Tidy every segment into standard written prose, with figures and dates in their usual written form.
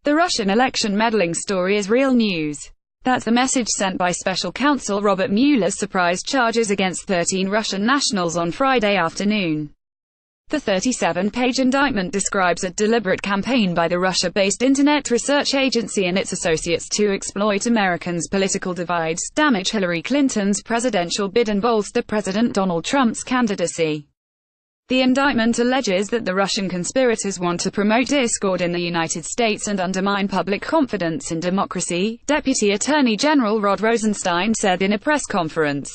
The Russian election meddling story is real news. That's the message sent by Special Counsel Robert Mueller's surprise charges against 13 Russian nationals on Friday afternoon. The 37-page indictment describes a deliberate campaign by the Russia-based Internet Research Agency and its associates to exploit Americans' political divides, damage Hillary Clinton's presidential bid and bolster President Donald Trump's candidacy. The indictment alleges that the Russian conspirators want to promote discord in the United States and undermine public confidence in democracy, Deputy Attorney General Rod Rosenstein said in a press conference.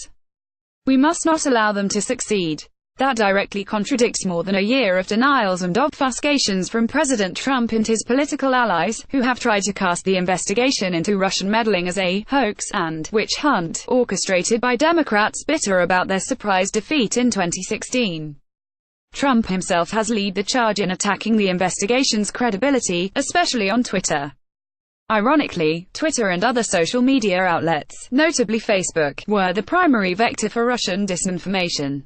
"We must not allow them to succeed. That directly contradicts more than a year of denials and obfuscations from President Trump and his political allies, who have tried to cast the investigation into Russian meddling as a hoax and witch hunt, orchestrated by Democrats bitter about their surprise defeat in 2016. Trump himself has led the charge in attacking the investigation's credibility, especially on Twitter. Ironically, Twitter and other social media outlets, notably Facebook, were the primary vector for Russian disinformation.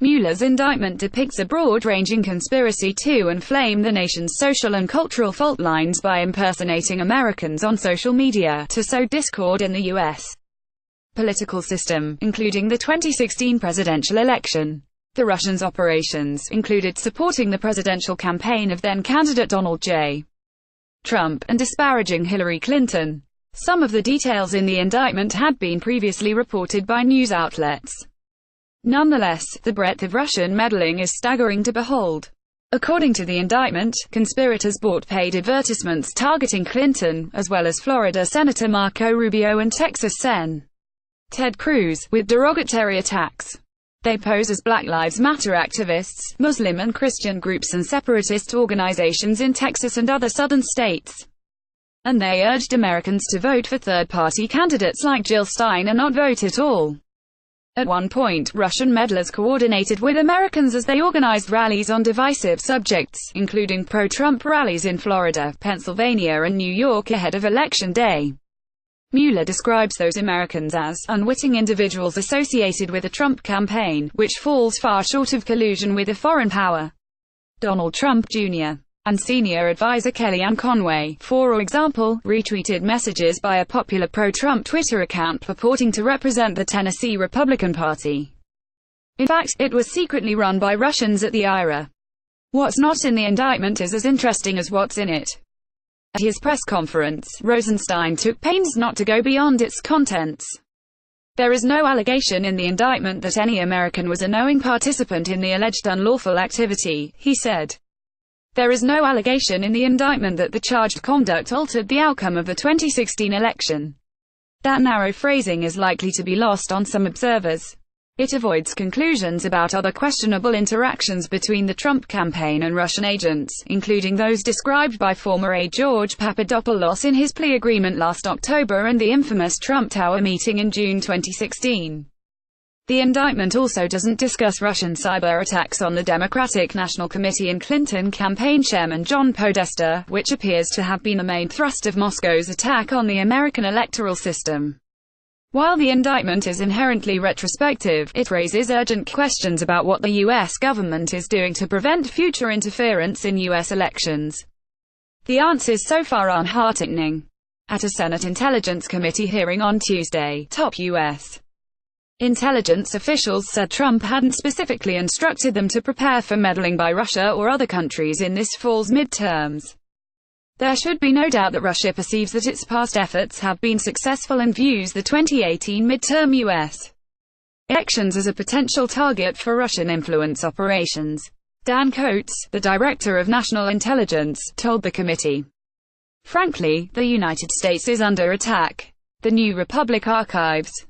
Mueller's indictment depicts a broad-ranging conspiracy to inflame the nation's social and cultural fault lines by impersonating Americans on social media, to sow discord in the U.S. political system, including the 2016 presidential election. The Russians' operations included supporting the presidential campaign of then-candidate Donald J. Trump, and disparaging Hillary Clinton. Some of the details in the indictment had been previously reported by news outlets. Nonetheless, the breadth of Russian meddling is staggering to behold. According to the indictment, conspirators bought paid advertisements targeting Clinton, as well as Florida Senator Marco Rubio and Texas Sen. Ted Cruz, with derogatory attacks. They pose as Black Lives Matter activists, Muslim and Christian groups and separatist organizations in Texas and other southern states. And they urged Americans to vote for third-party candidates like Jill Stein or not vote at all. At one point, Russian meddlers coordinated with Americans as they organized rallies on divisive subjects, including pro-Trump rallies in Florida, Pennsylvania and New York ahead of Election Day. Mueller describes those Americans as unwitting individuals associated with the Trump campaign, which falls far short of collusion with a foreign power. Donald Trump Jr. and senior advisor Kellyanne Conway, for example, retweeted messages by a popular pro-Trump Twitter account purporting to represent the Tennessee Republican Party. In fact, it was secretly run by Russians at the IRA. What's not in the indictment is as interesting as what's in it. At his press conference, Rosenstein took pains not to go beyond its contents. There is no allegation in the indictment that any American was a knowing participant in the alleged unlawful activity, he said. There is no allegation in the indictment that the charged conduct altered the outcome of the 2016 election. That narrow phrasing is likely to be lost on some observers. It avoids conclusions about other questionable interactions between the Trump campaign and Russian agents, including those described by former aide George Papadopoulos in his plea agreement last October and the infamous Trump Tower meeting in June 2016. The indictment also doesn't discuss Russian cyber attacks on the Democratic National Committee and Clinton campaign chairman John Podesta, which appears to have been the main thrust of Moscow's attack on the American electoral system. While the indictment is inherently retrospective, it raises urgent questions about what the U.S. government is doing to prevent future interference in U.S. elections. The answers so far are heartening. At a Senate Intelligence Committee hearing on Tuesday, top U.S. intelligence officials said Trump hadn't specifically instructed them to prepare for meddling by Russia or other countries in this fall's midterms. There should be no doubt that Russia perceives that its past efforts have been successful and views the 2018 midterm U.S. elections as a potential target for Russian influence operations. Dan Coats, the director of national intelligence, told the committee. Frankly, the United States is under attack. The New Republic archives.